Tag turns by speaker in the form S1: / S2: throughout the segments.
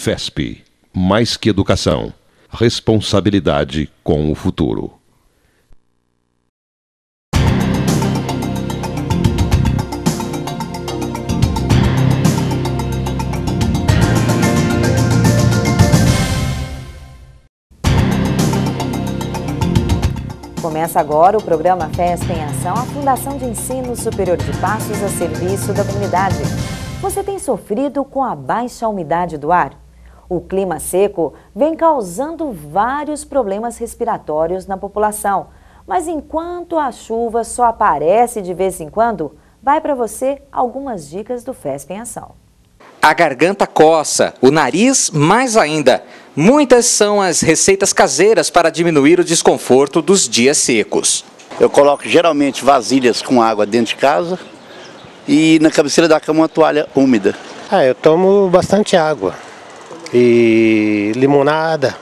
S1: FESP, mais que educação, responsabilidade com o futuro.
S2: Começa agora o programa FESP em Ação, a Fundação de Ensino Superior de Passos a serviço da comunidade. Você tem sofrido com a baixa umidade do ar? O clima seco vem causando vários problemas respiratórios na população. Mas enquanto a chuva só aparece de vez em quando, vai para você algumas dicas do FESP em Ação.
S3: A garganta coça, o nariz mais ainda. Muitas são as receitas caseiras para diminuir o desconforto dos dias secos.
S4: Eu coloco geralmente vasilhas com água dentro de casa e na cabeceira da cama uma toalha úmida.
S5: Eu tomo bastante água e limonada.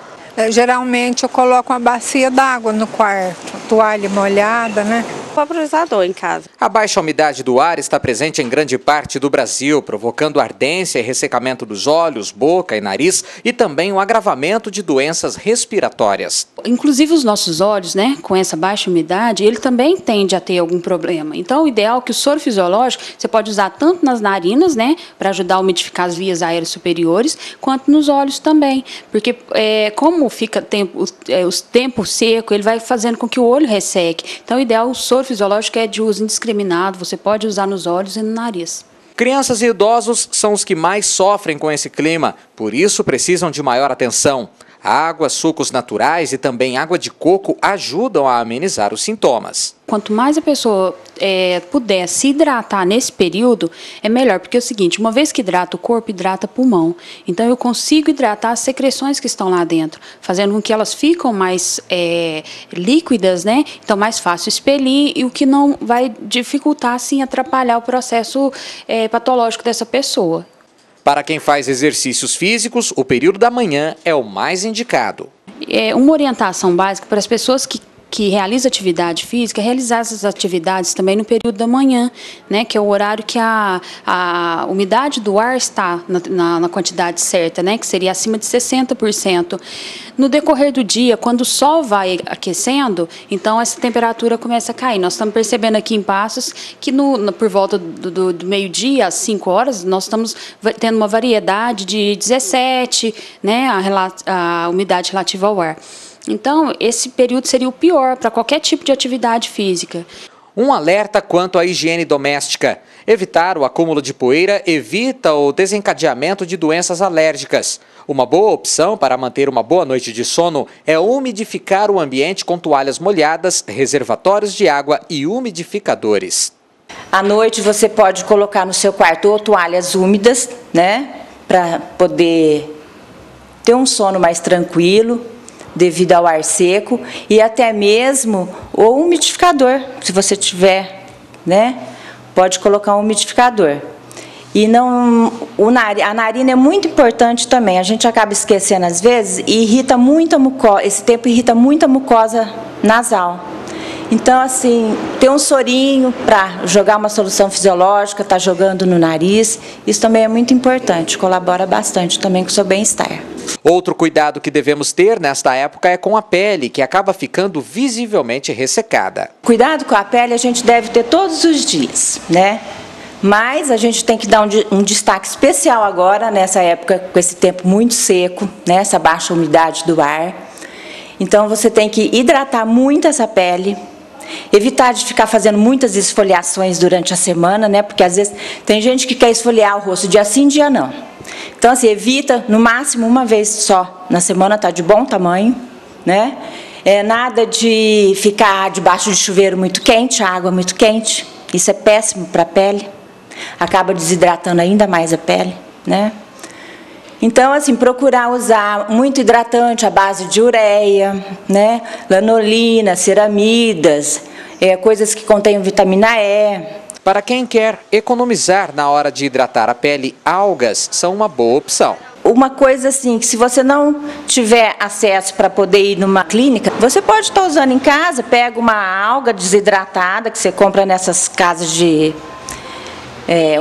S6: Geralmente eu coloco uma bacia d'água no quarto, toalha molhada, né?
S7: Vaporizador em casa.
S3: A baixa umidade do ar está presente em grande parte do Brasil, provocando ardência e ressecamento dos olhos, boca e nariz e também o agravamento de doenças respiratórias.
S8: Inclusive os nossos olhos, né, com essa baixa umidade, ele também tende a ter algum problema. Então, o ideal é que o soro fisiológico você pode usar tanto nas narinas, né, para ajudar a umidificar as vias aéreas superiores, quanto nos olhos também. Porque como fica o tempo seco, ele vai fazendo com que o olho resseque. Então, o ideal, o soro fisiológico é de uso indiscriminado, você pode usar nos olhos e no nariz.
S3: Crianças e idosos são os que mais sofrem com esse clima, por isso precisam de maior atenção. Água, sucos naturais e também água de coco ajudam a amenizar os sintomas.
S8: Quanto mais a pessoa puder se hidratar nesse período, é melhor, porque é o seguinte, uma vez que hidrata o corpo, hidrata o pulmão. Então eu consigo hidratar as secreções que estão lá dentro, fazendo com que elas ficam mais líquidas, né? Então mais fácil expelir, e o que não vai dificultar, assim, atrapalhar o processo patológico dessa pessoa.
S3: Para quem faz exercícios físicos, o período da manhã é o mais indicado.
S8: Uma orientação básica para as pessoas que realizam atividade física, realizar essas atividades também no período da manhã, né, que é o horário que a umidade do ar está na quantidade certa, né, que seria acima de 60%. No decorrer do dia, quando o sol vai aquecendo, então essa temperatura começa a cair. Nós estamos percebendo aqui em Passos que por volta do meio-dia, às 5 horas, nós estamos tendo uma variedade de 17, né, a umidade relativa ao ar. Então, esse período seria o pior para qualquer tipo de atividade física.
S3: Um alerta quanto à higiene doméstica. Evitar o acúmulo de poeira evita o desencadeamento de doenças alérgicas. Uma boa opção para manter uma boa noite de sono é umidificar o ambiente com toalhas molhadas, reservatórios de água e umidificadores.
S9: À noite você pode colocar no seu quarto ou toalhas úmidas, né, para poder ter um sono mais tranquilo, devido ao ar seco, e até mesmo o umidificador, se você tiver, né, pode colocar um umidificador. E a narina é muito importante também, a gente acaba esquecendo às vezes e irrita muito a mucosa, esse tempo irrita muito a mucosa nasal. Então, assim, ter um sorinho para jogar uma solução fisiológica, tá jogando no nariz, isso também é muito importante, colabora bastante também com o seu bem-estar.
S3: Outro cuidado que devemos ter nesta época é com a pele, que acaba ficando visivelmente ressecada.
S9: Cuidado com a pele a gente deve ter todos os dias, né? Mas a gente tem que dar um destaque especial agora, nessa época, com esse tempo muito seco, né? Essa baixa umidade do ar. Então, você tem que hidratar muito essa pele, evitar de ficar fazendo muitas esfoliações durante a semana, né? Porque às vezes tem gente que quer esfoliar o rosto dia sim, dia não. Então, assim, evita no máximo uma vez só na semana, tá de bom tamanho, né? Nada de ficar debaixo de chuveiro muito quente, água muito quente. Isso é péssimo para a pele. Acaba desidratando ainda mais a pele, né? Então, assim, procurar usar muito hidratante à base de ureia, né? Lanolina, ceramidas, coisas que contêm vitamina E.
S3: Para quem quer economizar na hora de hidratar a pele, algas são uma boa opção.
S9: Uma coisa assim, que se você não tiver acesso para poder ir numa clínica, você pode estar usando em casa, pega uma alga desidratada que você compra nessas casas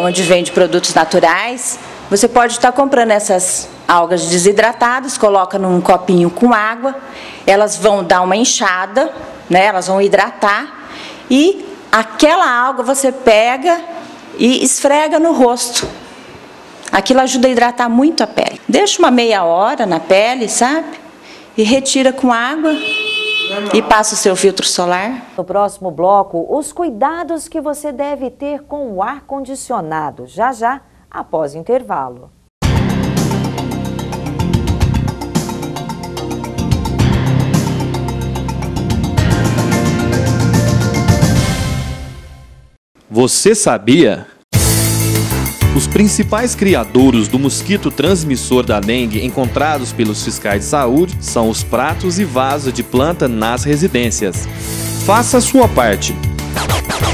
S9: onde vende produtos naturais, Você pode estar comprando essas algas desidratadas, coloca num copinho com água, elas vão dar uma inchada, né? Elas vão hidratar e aquela alga você pega e esfrega no rosto. Aquilo ajuda a hidratar muito a pele. Deixa uma meia hora na pele, sabe? E retira com água e passa o seu filtro solar.
S2: No próximo bloco, os cuidados que você deve ter com o ar-condicionado. Já, após o intervalo.
S7: Você sabia? Os principais criadouros do mosquito transmissor da dengue encontrados pelos fiscais de saúde são os pratos e vasos de planta nas residências. Faça a sua parte.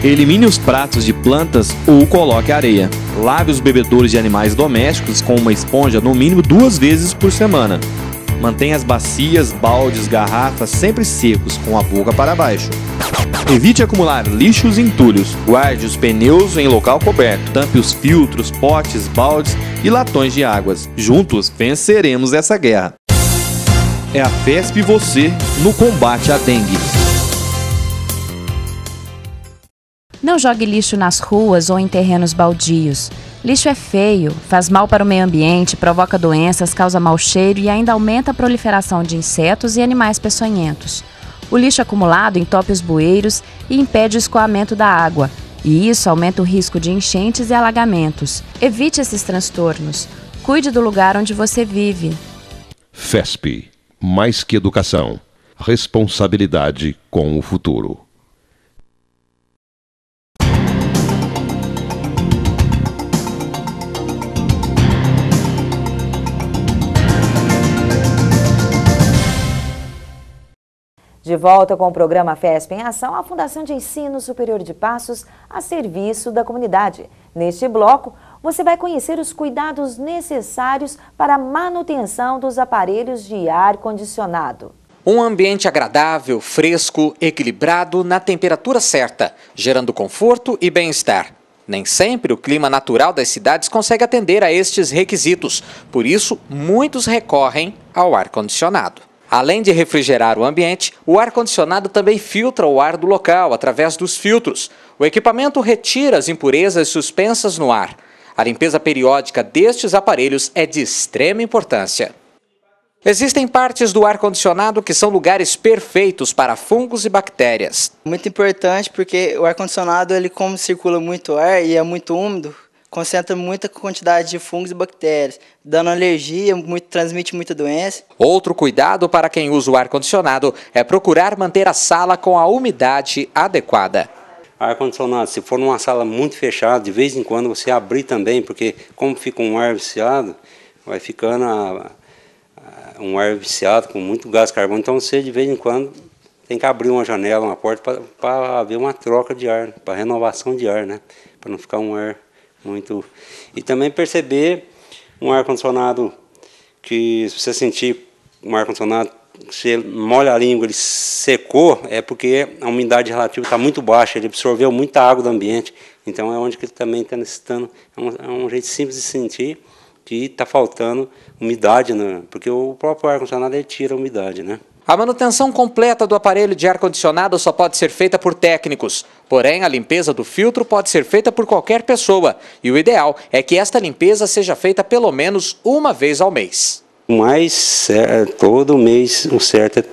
S7: Elimine os pratos de plantas ou coloque areia. Lave os bebedouros de animais domésticos com uma esponja no mínimo 2 vezes por semana. Mantenha as bacias, baldes, garrafas sempre secos, com a boca para baixo. Evite acumular lixos e entulhos. Guarde os pneus em local coberto. Tampe os filtros, potes, baldes e latões de águas. Juntos venceremos essa guerra. É a FESP e você no combate à dengue.
S10: Não jogue lixo nas ruas ou em terrenos baldios. Lixo é feio, faz mal para o meio ambiente, provoca doenças, causa mau cheiro e ainda aumenta a proliferação de insetos e animais peçonhentos. O lixo acumulado entope os bueiros e impede o escoamento da água, e isso aumenta o risco de enchentes e alagamentos. Evite esses transtornos. Cuide do lugar onde você vive.
S1: FESP. Mais que educação. Responsabilidade com o futuro.
S2: De volta com o programa FESP em Ação, a Fundação de Ensino Superior de Passos a serviço da comunidade. Neste bloco, você vai conhecer os cuidados necessários para a manutenção dos aparelhos de ar-condicionado.
S3: Um ambiente agradável, fresco, equilibrado, na temperatura certa, gerando conforto e bem-estar. Nem sempre o clima natural das cidades consegue atender a estes requisitos, por isso muitos recorrem ao ar-condicionado. Além de refrigerar o ambiente, o ar-condicionado também filtra o ar do local através dos filtros. O equipamento retira as impurezas suspensas no ar. A limpeza periódica destes aparelhos é de extrema importância. Existem partes do ar-condicionado que são lugares perfeitos para fungos e bactérias.
S11: Muito importante porque o ar-condicionado, ele como circula muito ar e é muito úmido, concentra muita quantidade de fungos e bactérias, dando alergia, transmite muita doença.
S3: Outro cuidado para quem usa o ar-condicionado é procurar manter a sala com a umidade adequada.
S12: Ar-condicionado, se for numa sala muito fechada, de vez em quando você abrir também, porque como fica um ar viciado, vai ficando um ar viciado com muito gás carbônico, então você de vez em quando tem que abrir uma janela, uma porta para haver uma troca de ar, para renovação de ar, né? Para não ficar um ar muito... E também perceber um ar-condicionado que, se você sentir um ar-condicionado, você molha a língua, ele secou, é porque a umidade relativa está muito baixa, ele absorveu muita água do ambiente, então é onde que ele também está necessitando, é um jeito simples de sentir que está faltando umidade, né? Porque o próprio ar-condicionado ele tira a umidade, né?
S3: A manutenção completa do aparelho de ar-condicionado só pode ser feita por técnicos. Porém, a limpeza do filtro pode ser feita por qualquer pessoa. E o ideal é que esta limpeza seja feita pelo menos uma vez ao mês.
S12: Mas todo mês o certo é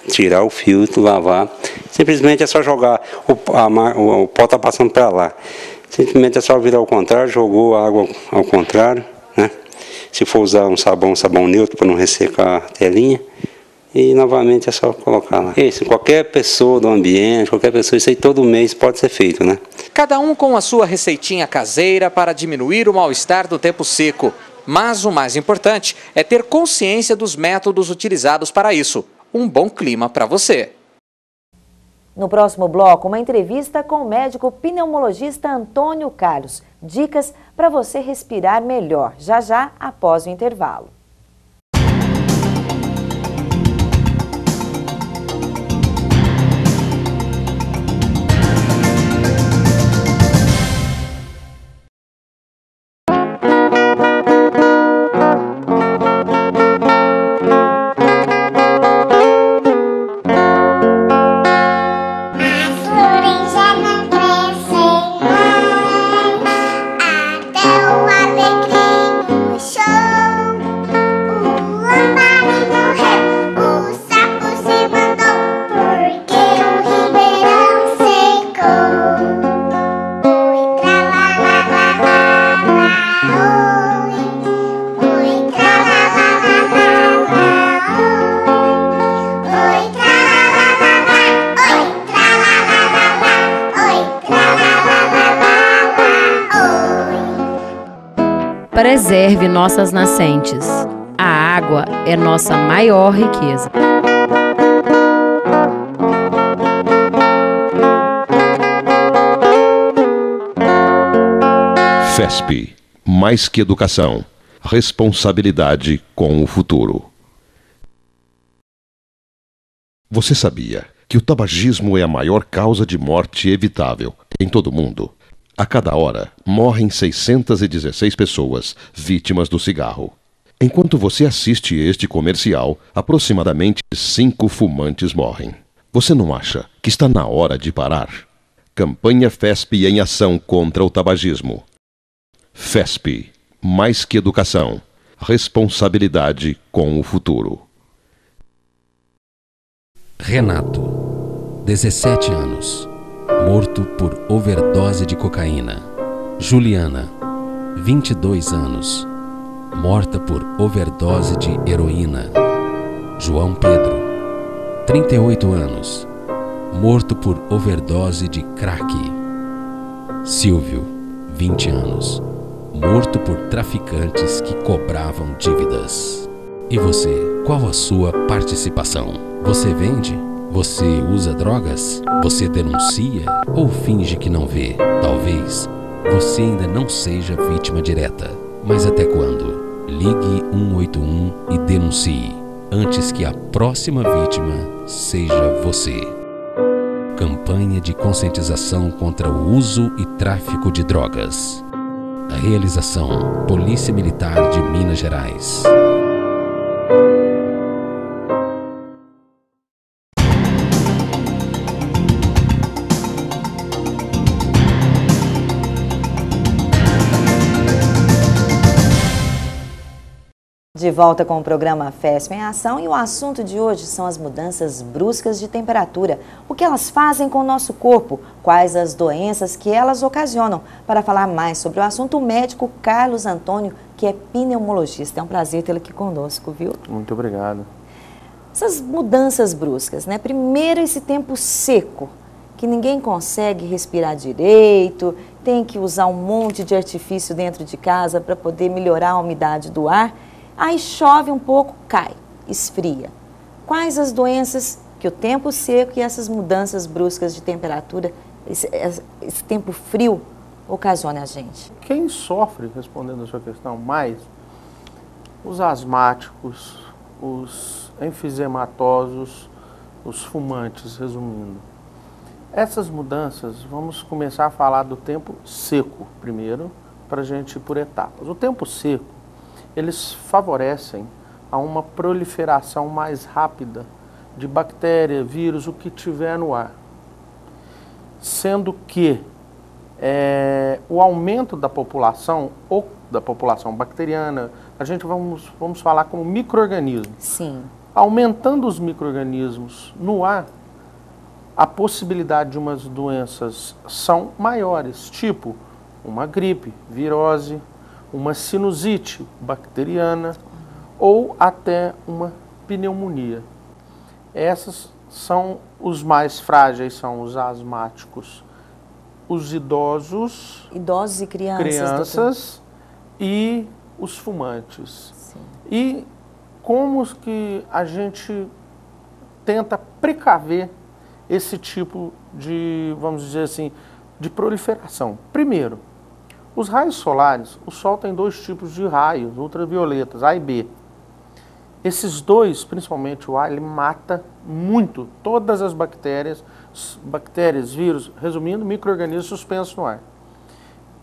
S12: tirar o filtro, lavar. Simplesmente é só jogar, o pó está passando para lá. Simplesmente é só virar ao contrário, jogou a água ao contrário, né? Se for usar um sabão neutro para não ressecar a telinha. E novamente é só colocar lá. Isso, qualquer pessoa do ambiente, qualquer pessoa, isso aí todo mês pode ser feito, né?
S3: Cada um com a sua receitinha caseira para diminuir o mal-estar do tempo seco. Mas o mais importante é ter consciência dos métodos utilizados para isso. Um bom clima para você.
S2: No próximo bloco, uma entrevista com o médico pneumologista Antônio Carlos. Dicas para você respirar melhor, já após o intervalo.
S10: Preserve nossas nascentes. A água é nossa maior riqueza.
S1: FESP, mais que educação, responsabilidade com o futuro. Você sabia que o tabagismo é a maior causa de morte evitável em todo o mundo? A cada hora, morrem 616 pessoas vítimas do cigarro. Enquanto você assiste este comercial, aproximadamente 5 fumantes morrem. Você não acha que está na hora de parar? Campanha FESP em ação contra o tabagismo. FESP, mais que educação, responsabilidade com o futuro.
S13: Renato, 17 anos, morto por overdose de cocaína. Juliana, 22 anos, morta por overdose de heroína. João Pedro, 38 anos, morto por overdose de crack. Silvio, 20 anos, morto por traficantes que cobravam dívidas. E você, qual a sua participação? Você vende? Você usa drogas? Você denuncia ou finge que não vê? Talvez você ainda não seja vítima direta. Mas até quando? Ligue 181 e denuncie, antes que a próxima vítima seja você. Campanha de conscientização contra o uso e tráfico de drogas. A realização: Polícia Militar de Minas Gerais.
S2: De volta com o programa FESP em Ação, e o assunto de hoje são as mudanças bruscas de temperatura. O que elas fazem com o nosso corpo? Quais as doenças que elas ocasionam? Para falar mais sobre o assunto, o médico Carlos Antônio, que é pneumologista. É um prazer tê-lo aqui conosco, viu?
S14: Muito obrigado.
S2: Essas mudanças bruscas, né? Primeiro, esse tempo seco, que ninguém consegue respirar direito, tem que usar um monte de artifício dentro de casa para poder melhorar a umidade do ar. Aí chove um pouco, cai, esfria. Quais as doenças que o tempo seco e essas mudanças bruscas de temperatura, esse tempo frio, ocasiona a gente?
S14: Quem sofre, respondendo a sua questão, mais os asmáticos, os enfisematosos, os fumantes, resumindo. Essas mudanças, vamos começar a falar do tempo seco primeiro, para a gente ir por etapas. O tempo seco, eles favorecem a uma proliferação mais rápida de bactéria, vírus, o que tiver no ar. Sendo que o aumento da população, ou da população bacteriana, a gente vamos falar como micro-organismos.
S2: Sim.
S14: Aumentando os micro-organismos no ar, a possibilidade de umas doenças são maiores, tipo uma gripe, virose, uma sinusite bacteriana ou até uma pneumonia. Essas são os mais frágeis, são os asmáticos, os idosos
S2: e crianças
S14: e os fumantes.
S2: Sim.
S14: E como que a gente tenta precaver esse tipo de, vamos dizer assim, de proliferação? Primeiro, os raios solares, o Sol tem 2 tipos de raios ultravioletas, A e B. Esses dois, principalmente o A, ele mata muito todas as bactérias, vírus, resumindo, micro-organismos suspensos no ar.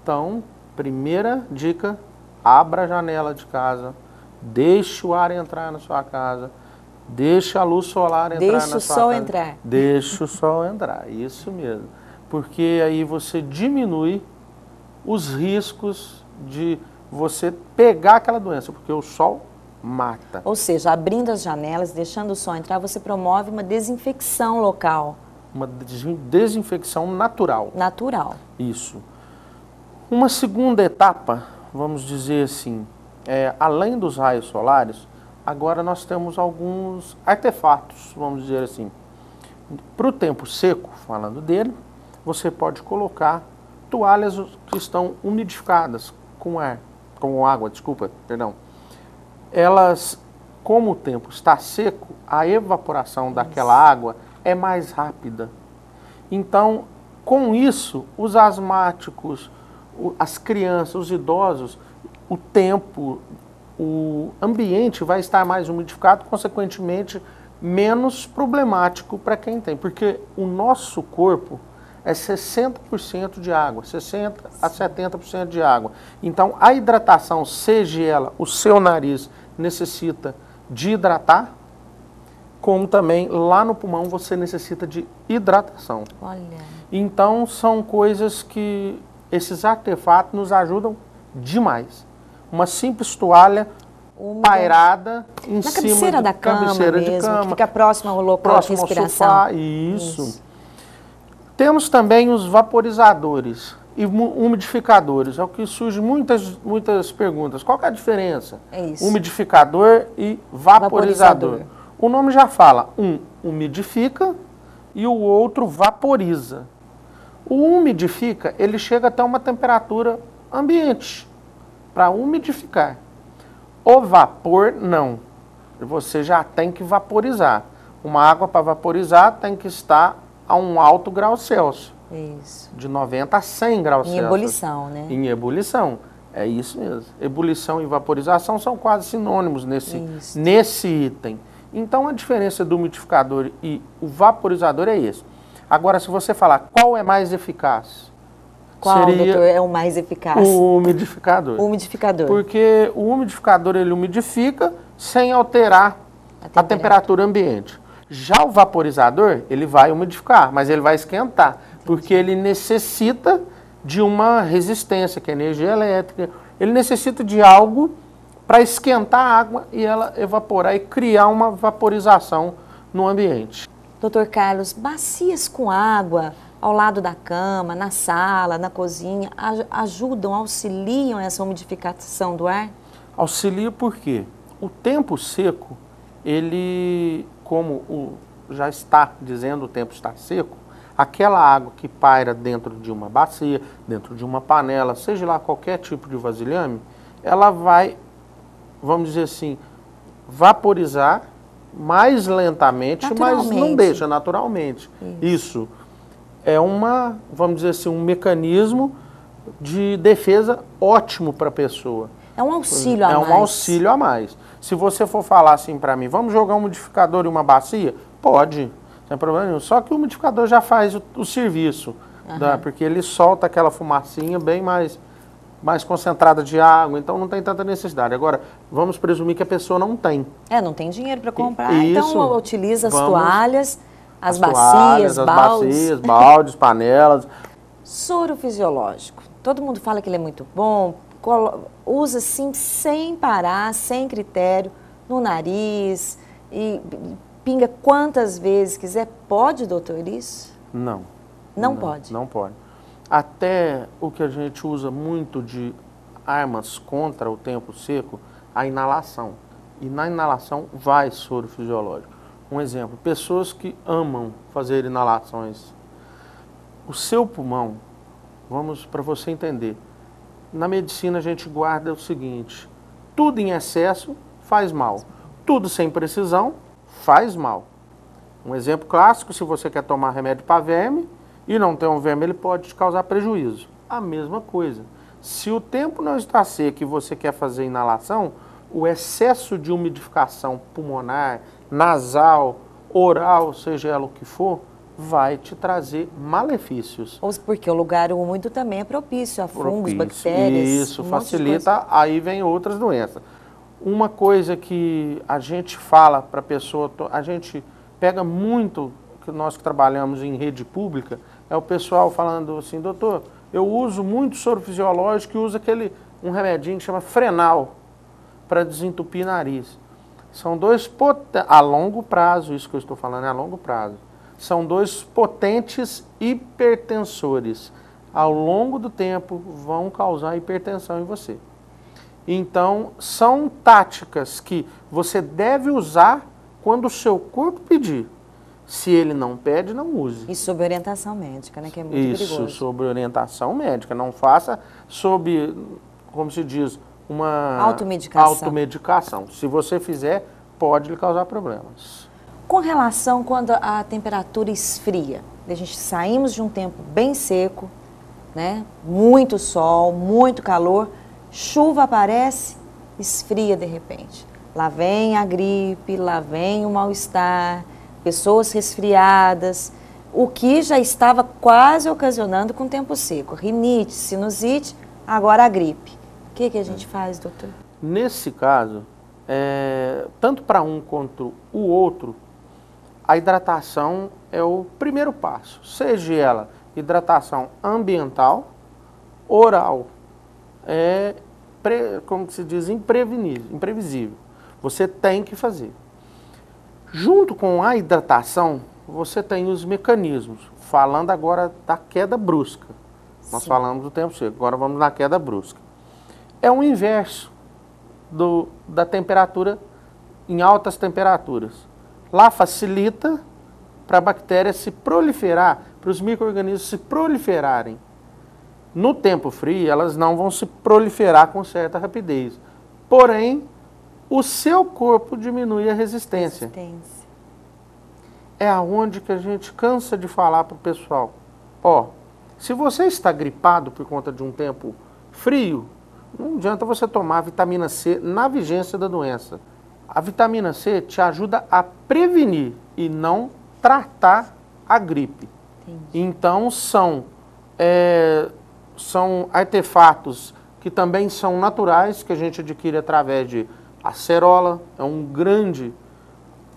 S14: Então, primeira dica, abra a janela de casa, deixe o ar entrar na sua casa, deixe a luz solar entrar na sua casa.
S2: Deixe o sol entrar.
S14: Deixe o sol entrar, isso mesmo. Porque aí você diminui os riscos de você pegar aquela doença, porque o sol mata.
S2: Ou seja, abrindo as janelas, deixando o sol entrar, você promove uma desinfecção local.
S14: Uma desinfecção natural.
S2: Natural.
S14: Isso. Uma segunda etapa, vamos dizer assim, além dos raios solares, agora nós temos alguns artefatos, vamos dizer assim. Para o tempo seco, falando dele, você pode colocar toalhas que estão umidificadas com ar, com água, desculpa, perdão, elas, como o tempo está seco, a evaporação daquela água é mais rápida. Então, com isso, os asmáticos, as crianças, os idosos, o tempo, o ambiente vai estar mais umidificado, consequentemente, menos problemático para quem tem. Porque o nosso corpo é 60% de água, 60% a 70% de água. Então, a hidratação, seja ela, o seu nariz necessita de hidratar, como também lá no pulmão você necessita de hidratação.
S2: Olha.
S14: Então, são coisas que esses artefatos nos ajudam demais. Uma simples toalha pairada em
S2: na
S14: cima
S2: cabeceira da cama
S14: cabeceira
S2: mesmo,
S14: de cama,
S2: que fica próximo ao local de respiração.
S14: Ao sofá, isso. Temos também os vaporizadores e umidificadores. É o que surge muitas perguntas. Qual que é a diferença?
S2: É isso.
S14: Umidificador e vaporizador. O nome já fala, um umidifica e o outro vaporiza. O umidifica, ele chega até uma temperatura ambiente para umidificar. O vapor, não. Você já tem que vaporizar. Uma água para vaporizar tem que estar a um alto grau Celsius.
S2: Isso.
S14: De 90 a 100 graus Celsius.
S2: Em ebulição, né?
S14: Em ebulição. É isso mesmo. Ebulição e vaporização são quase sinônimos nesse item. Então, a diferença do umidificador e o vaporizador é esse. Agora, se você falar qual é mais eficaz,
S2: qual,
S14: seria
S2: doutor, é o mais eficaz?
S14: O umidificador.
S2: O umidificador.
S14: Porque o umidificador, ele umidifica sem alterar a temperatura ambiente. Já o vaporizador, ele vai umidificar, mas ele vai esquentar, porque ele necessita de uma resistência, que é energia elétrica. Ele necessita de algo para esquentar a água e ela evaporar e criar uma vaporização no ambiente.
S2: Doutor Carlos, bacias com água ao lado da cama, na sala, na cozinha, ajudam, auxiliam essa umidificação do ar?
S14: Auxilia porque o tempo seco, ele, como já está dizendo, o tempo está seco, aquela água que paira dentro de uma bacia, dentro de uma panela, seja lá qualquer tipo de vasilhame, ela vai, vamos dizer assim, vaporizar mais lentamente, mas não deixa naturalmente. Isso é vamos dizer assim, um mecanismo de defesa ótimo para a pessoa.
S2: É um auxílio a mais.
S14: É um auxílio a mais. Se você for falar assim para mim, vamos jogar um umidificador e uma bacia? Pode, sem problema nenhum. Só que o umidificador já faz o serviço, porque ele solta aquela fumacinha bem mais concentrada de água, então não tem tanta necessidade. Agora, vamos presumir que a pessoa não tem.
S2: Não tem dinheiro para comprar,
S14: Isso,
S2: então utiliza as toalhas, as
S14: bacias, baldes, panelas.
S2: Soro fisiológico. Todo mundo fala que ele é muito bom, usa assim sem parar, sem critério, no nariz, e pinga quantas vezes quiser. Pode, doutor, isso?
S14: Não.
S2: Não pode?
S14: Não pode. Até o que a gente usa muito de armas contra o tempo seco, a inalação. E na inalação vai soro fisiológico. Um exemplo, pessoas que amam fazer inalações. O seu pulmão, vamos para você entender, na medicina a gente guarda o seguinte, tudo em excesso faz mal, tudo sem precisão faz mal. Um exemplo clássico, se você quer tomar remédio para verme, e não tem um verme, ele pode te causar prejuízo. A mesma coisa. Se o tempo não está seco e você quer fazer inalação, o excesso de umidificação pulmonar, nasal, oral, seja ela o que for, vai te trazer malefícios.
S2: Ou porque o lugar úmido também é propício a fungos, bactérias.
S14: Isso, facilita, aí vem outras doenças. Uma coisa que a gente fala para a pessoa, a gente pega muito, que nós que trabalhamos em rede pública, é o pessoal falando assim, doutor, eu uso muito soro fisiológico e uso um remedinho que chama Frenal, para desentupir nariz. São dois a longo prazo, isso que eu estou falando é a longo prazo. São dois potentes hipertensores. Ao longo do tempo vão causar hipertensão em você. Então, são táticas que você deve usar quando o seu corpo pedir. Se ele não pede, não use.
S2: E sob orientação médica, né? Que é muito perigoso.
S14: Isso, sob orientação médica. Não faça sob, como se diz, automedicação. Se você fizer, pode lhe causar problemas.
S2: Com relação quando a temperatura esfria, a gente saímos de um tempo bem seco, né? Muito sol, muito calor, chuva aparece, esfria de repente. Lá vem a gripe, lá vem o mal-estar, pessoas resfriadas, o que já estava quase ocasionando com o tempo seco. Rinite, sinusite, agora a gripe. O que a gente faz, doutor?
S14: Nesse caso, tanto para um quanto o outro, a hidratação é o primeiro passo. Seja ela hidratação ambiental, oral, como se diz, imprevisível. Você tem que fazer. Junto com a hidratação, você tem os mecanismos. Falando agora da queda brusca. Nós falamos do tempo seco, agora vamos na queda brusca. É o inverso da temperatura em altas temperaturas. Lá facilita para a bactéria se proliferar, para os micro-organismos se proliferarem. No tempo frio, elas não vão se proliferar com certa rapidez. Porém, o seu corpo diminui a resistência. É aonde que a gente cansa de falar para o pessoal. Se você está gripado por conta de um tempo frio, não adianta você tomar vitamina C na vigência da doença. A vitamina C te ajuda a prevenir e não tratar a gripe. Então, são artefatos que também são naturais, que a gente adquire através de acerola, é um grande,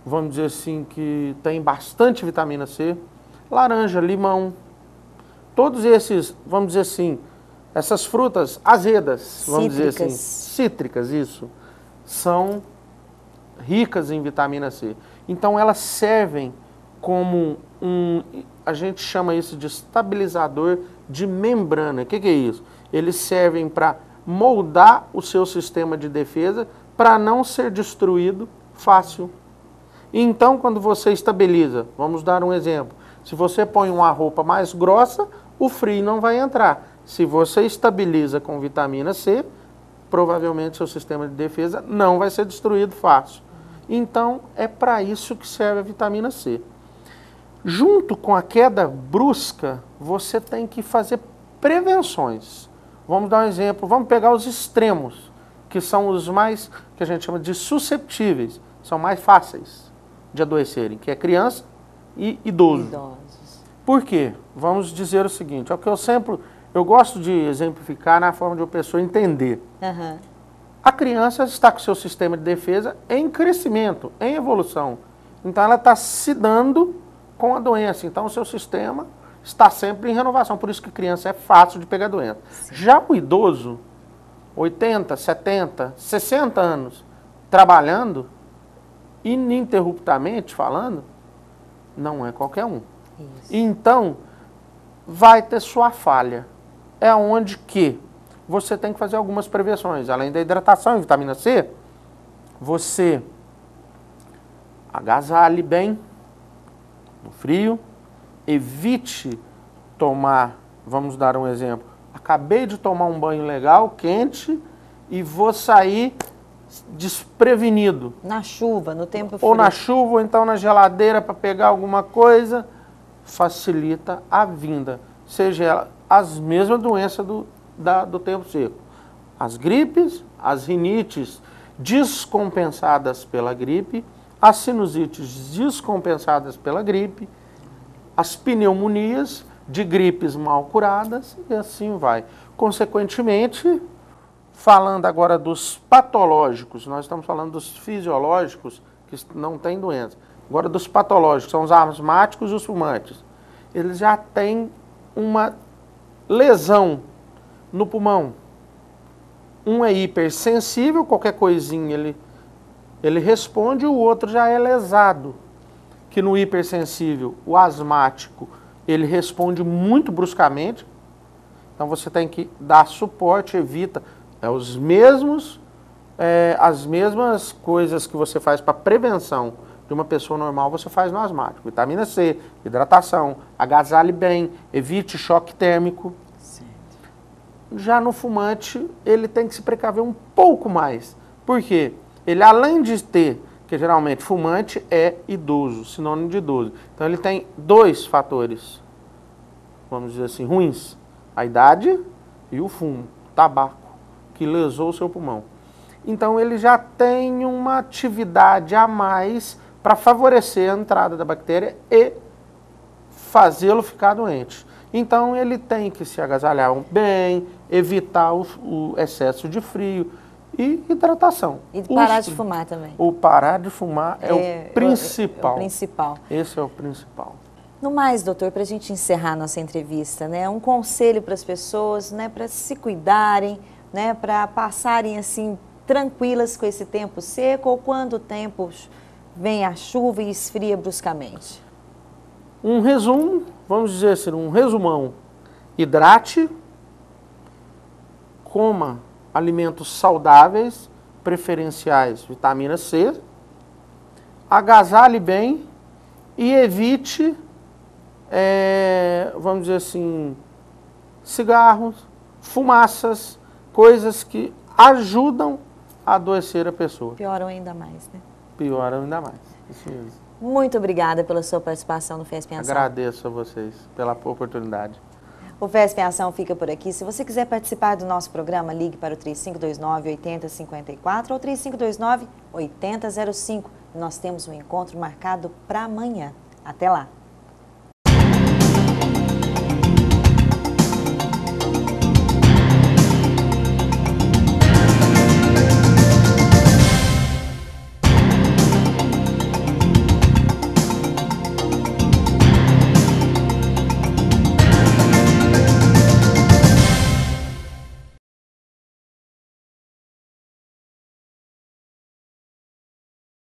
S14: vamos dizer assim, que tem bastante vitamina C, laranja, limão, todos esses, vamos dizer assim, essas frutas azedas, vamos dizer assim, cítricas, isso, são ricas em vitamina C. Então elas servem como a gente chama isso de estabilizador de membrana. O que é isso? Eles servem para moldar o seu sistema de defesa para não ser destruído fácil. Então, quando você estabiliza, vamos dar um exemplo, se você põe uma roupa mais grossa, o frio não vai entrar. Se você estabiliza com vitamina C, provavelmente seu sistema de defesa não vai ser destruído fácil. Então, é para isso que serve a vitamina C. Junto com a queda brusca, você tem que fazer prevenções. Vamos dar um exemplo, vamos pegar os extremos, que são os mais, que a gente chama de susceptíveis, são mais fáceis de adoecerem, que é criança e idoso. Por quê? Vamos dizer o seguinte, é o que eu gosto de exemplificar na forma de uma pessoa entender. A criança está com seu sistema de defesa em crescimento, em evolução. Então ela está se dando com a doença. Então o seu sistema está sempre em renovação. Por isso que criança é fácil de pegar doença. Já o idoso, 80, 70, 60 anos, trabalhando, ininterruptamente falando, não é qualquer um. Então, vai ter sua falha. É onde que você tem que fazer algumas prevenções. Além da hidratação e vitamina C, você agasalhe bem no frio, evite tomar, vamos dar um exemplo, acabei de tomar um banho legal, quente, e vou sair desprevenido.
S2: Na chuva, no tempo frio.
S14: Ou na chuva, ou então na geladeira para pegar alguma coisa, facilita a vinda. Seja ela as mesmas doenças do tempo seco. As gripes, as rinites descompensadas pela gripe, as sinusites descompensadas pela gripe, as pneumonias de gripes mal curadas e assim vai. Consequentemente, falando agora dos patológicos, nós estamos falando dos fisiológicos que não têm doença. Agora dos patológicos, são os asmáticos e os fumantes. Eles já têm uma lesão no pulmão. Um é hipersensível, qualquer coisinha ele responde, o outro já é lesado. Que no hipersensível, o asmático, ele responde muito bruscamente. Então você tem que dar suporte, evita as mesmas coisas que você faz para prevenção de uma pessoa normal, você faz no asmático. Vitamina C, hidratação, agasalhe bem, evite choque térmico. Já no fumante, ele tem que se precaver um pouco mais. Por quê? Ele, além de ter, que geralmente fumante é idoso, sinônimo de idoso. Então ele tem dois fatores, vamos dizer assim, ruins. A idade e o fumo, o tabaco, que lesou o seu pulmão. Então ele já tem uma atividade a mais para favorecer a entrada da bactéria e fazê-lo ficar doente. Então ele tem que se agasalhar bem, evitar o excesso de frio e hidratação.
S2: E parar de fumar também.
S14: O parar de fumar é o principal.
S2: É o principal.
S14: Esse é o principal.
S2: No mais, doutor, para a gente encerrar a nossa entrevista, né, um conselho para as pessoas, né, para se cuidarem, né, para passarem assim tranquilas com esse tempo seco ou quando o tempo vem a chuva e esfria bruscamente?
S14: Um resumo, vamos dizer assim, um resumão. Hidrate, coma alimentos saudáveis, preferenciais, vitamina C, agasalhe bem e evite, vamos dizer assim, cigarros, fumaças, coisas que ajudam a adoecer a pessoa.
S2: Pioram ainda mais, né?
S14: Pioram ainda mais, isso mesmo.
S2: Muito obrigada pela sua participação no FESP em Ação.
S14: Agradeço a vocês pela oportunidade.
S2: O FESP em Ação fica por aqui. Se você quiser participar do nosso programa, ligue para o 3529-8054 ou 3529-8005. Nós temos um encontro marcado para amanhã. Até lá!